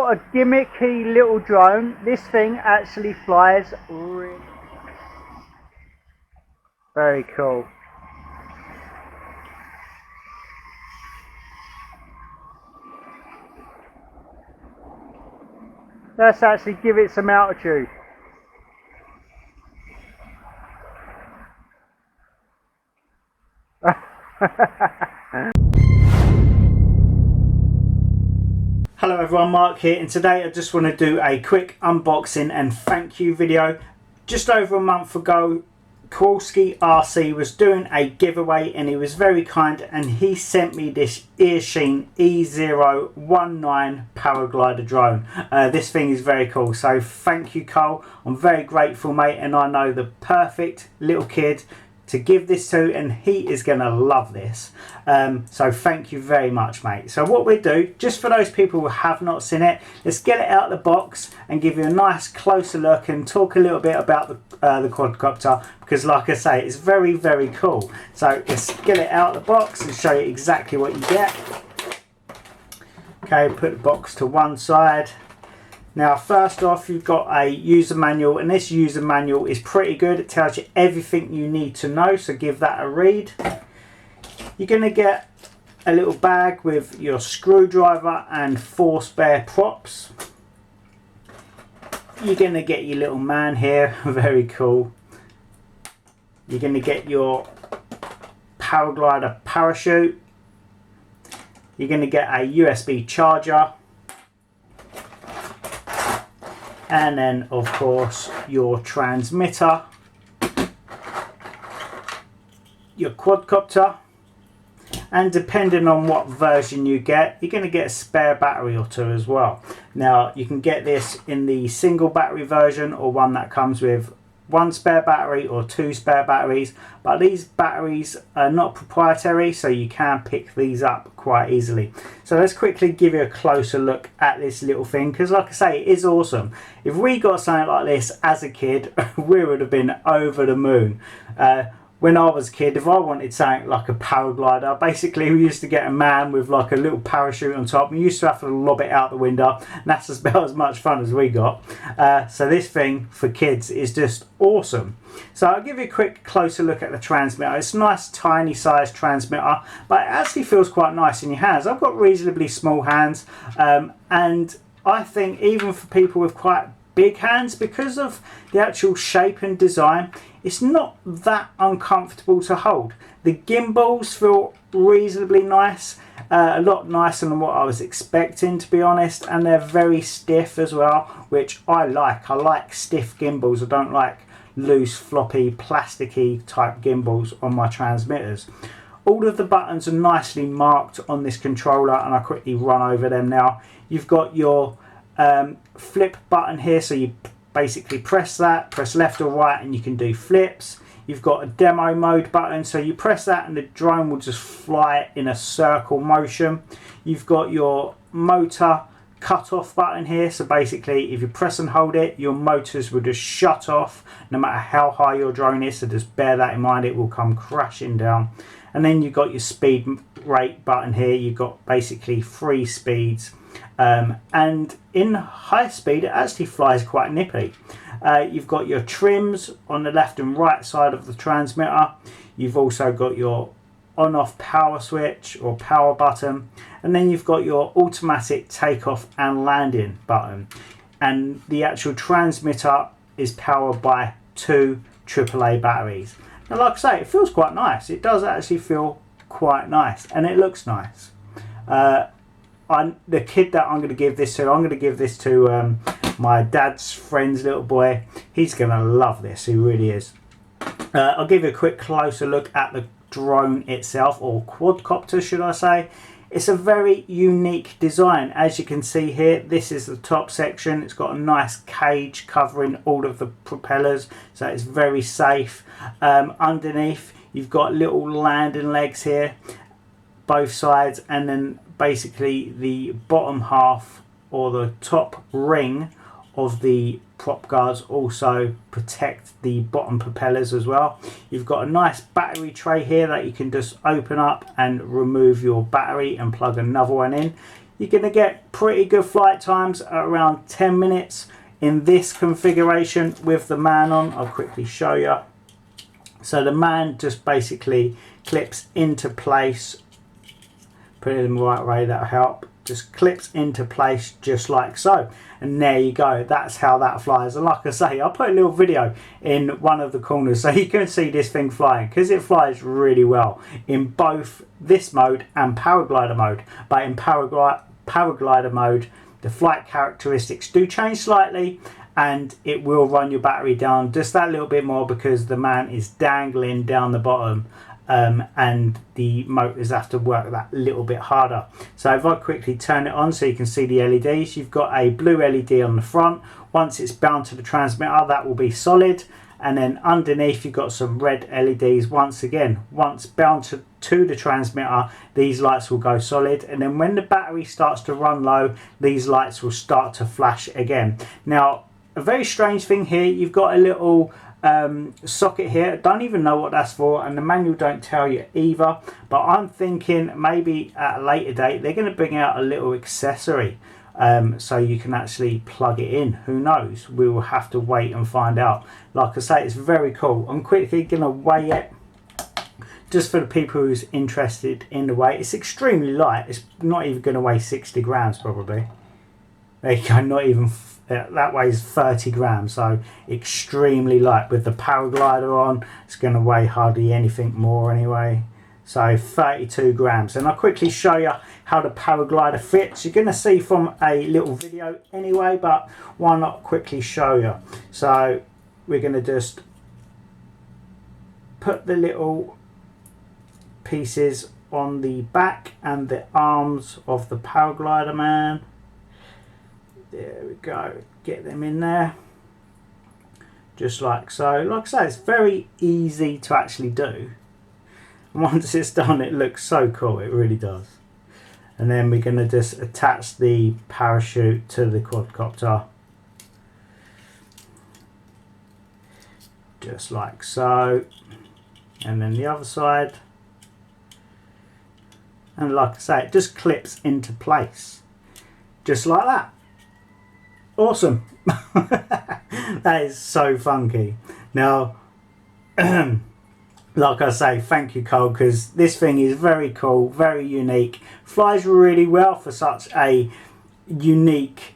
For a gimmicky little drone, this thing actually flies really very cool. Let's actually give it some altitude. Hello everyone, Mark here, and today I just want to do a quick unboxing and thank you video. Just over a month ago, Colski RC was doing a giveaway and he was very kind and he sent me this Eachine E019 paraglider drone. This thing is very cool, so thank you Cole, I'm very grateful mate, and I know the perfect little kid to give this to, and he is going to love this. So thank you very much mate. So what we do, just for those people who have not seen it, let's get it out of the box and give you a nice closer look and talk a little bit about the quadcopter, because like I say, it's very very cool. So let's get it out of the box and show you exactly what you get. Okay, put the box to one side. Now first off, you've got a user manual, and this user manual is pretty good. It tells you everything you need to know, so give that a read. You're going to get a little bag with your screwdriver and 4 spare props. You're going to get your little man here, very cool. You're going to get your paraglider parachute. You're going to get a USB charger. And then of course your transmitter, your quadcopter, and depending on what version you get, you're going to get a spare battery or two as well. Now you can get this in the single battery version, or one that comes with 1 spare battery or 2 spare batteries, but these batteries are not proprietary, so you can pick these up quite easily. So let's quickly give you a closer look at this little thing, because like I say, it is awesome. If we got something like this as a kid, we would have been over the moon. When I was a kid, if I wanted something like a paraglider, basically we used to get a man with like a little parachute on top. We used to have to lob it out the window, and that's about as much fun as we got. So this thing for kids is just awesome. So I'll give you a quick closer look at the transmitter. It's a nice tiny size transmitter, but it actually feels quite nice in your hands. I've got reasonably small hands, and I think even for people with quite big hands, because of the actual shape and design, it's not that uncomfortable to hold. The gimbals feel reasonably nice, a lot nicer than what I was expecting, to be honest, and they're very stiff as well, which I like. I like stiff gimbals. I don't like loose, floppy, plasticky type gimbals on my transmitters. All of the buttons are nicely marked on this controller, and I'll quickly run over them now. You've got your flip button here, so you basically press that, press left or right, and you can do flips. You've got a demo mode button, so you press that and the drone will just fly in a circle motion. You've got your motor cut off button here, so basically if you press and hold it, your motors will just shut off no matter how high your drone is, so just bear that in mind, it will come crashing down. And then you've got your speed rate button here. You've got basically 3 speeds. And in high speed it actually flies quite nippy. You've got your trims on the left and right side of the transmitter. You've also got your on off power switch or power button, and then you've got your automatic takeoff and landing button, and the actual transmitter is powered by 2 AAA batteries. Now like I say, it feels quite nice. It does actually feel quite nice, and it looks nice. The kid that I'm going to give this to, I'm going to give this to my dad's friend's little boy. He's going to love this, he really is. I'll give you a quick closer look at the drone itself, or quadcopter should I say. It's a very unique design. As you can see here, this is the top section. It's got a nice cage covering all of the propellers, so it's very safe. Underneath you've got little landing legs here, both sides, and then basically the bottom half or the top ring of the prop guards also protect the bottom propellers as well. You've got a nice battery tray here that you can just open up and remove your battery and plug another one in. you're going to get pretty good flight times at around 10 minutes in this configuration with the man on. I'll quickly show you. So the man just basically clips into place. Put it in the right way, that'll help. Just clips into place just like so, and there you go. That's how that flies. And like I say, I'll put a little video in one of the corners so you can see this thing flying, because it flies really well in both this mode and paraglider mode. But in paraglider mode, the flight characteristics do change slightly, and it will run your battery down just that little bit more because the man is dangling down the bottom. And the motors have to work that little bit harder. So if I quickly turn it on so you can see the LEDs, you've got a blue LED on the front. Once it's bound to the transmitter, that will be solid, and then underneath you've got some red LEDs. Once bound to the transmitter, these lights will go solid, and then when the battery starts to run low, these lights will start to flash again. Now, a very strange thing here, you've got a little socket here. Don't even know what that's for, and the manual don't tell you either, but I'm thinking maybe at a later date they're going to bring out a little accessory so you can actually plug it in. Who knows, we will have to wait and find out. Like I say, it's very cool. I'm quickly going to weigh it just for the people who's interested in the weight. It's extremely light. It's not even going to weigh 60 grams probably. There you go, not even. That weighs 30 grams, so extremely light. With the paraglider on, it's going to weigh hardly anything more anyway. So 32 grams. And I'll quickly show you how the paraglider fits. You're going to see from a little video anyway, but why not quickly show you? So we're going to just put the little pieces on the back and the arms of the paraglider man. There we go, get them in there just like so. Like I say, it's very easy to actually do, and once it's done it looks so cool, it really does. And then we're going to just attach the parachute to the quadcopter just like so, and then the other side, and like I say, it just clips into place just like that. Awesome. That is so funky. Now like I say, thank you Cole, because this thing is very cool, very unique, flies really well for such a unique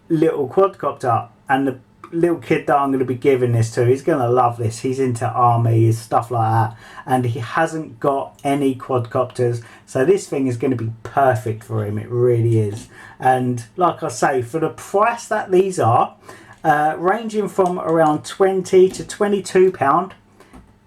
little quadcopter. And the little kid that I'm going to be giving this to, he's going to love this. He's into army, stuff like that, and he hasn't got any quadcopters, so this thing is going to be perfect for him. It really is. And like I say, for the price that these are, ranging from around £20 to £22,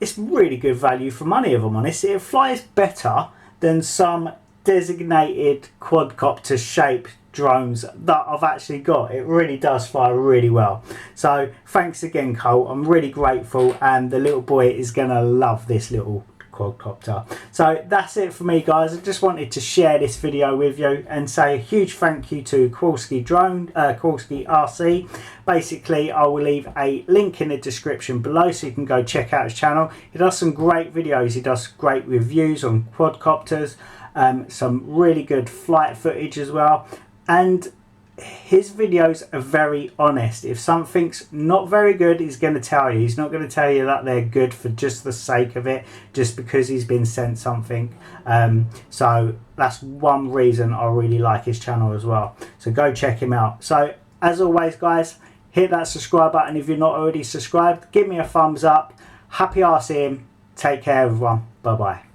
it's really good value for money, if I'm honest. It flies better than some designated quadcopter shaped drones that I've actually got. It really does fly really well. So thanks again Cole, I'm really grateful, and the little boy is gonna love this little quadcopter. So that's it for me guys. I just wanted to share this video with you and say a huge thank you to Qualski RC. Basically I will leave a link in the description below so you can go check out his channel. He does some great videos, he does great reviews on quadcopters, some really good flight footage as well, and his videos are very honest. If something's not very good, he's going to tell you. He's not going to tell you that they're good for just the sake of it, just because he's been sent something. So that's one reason I really like his channel as well. So go check him out. So as always guys, hit that subscribe button if you're not already subscribed. Give me a thumbs up. Happy RCing. Take care everyone. Bye bye.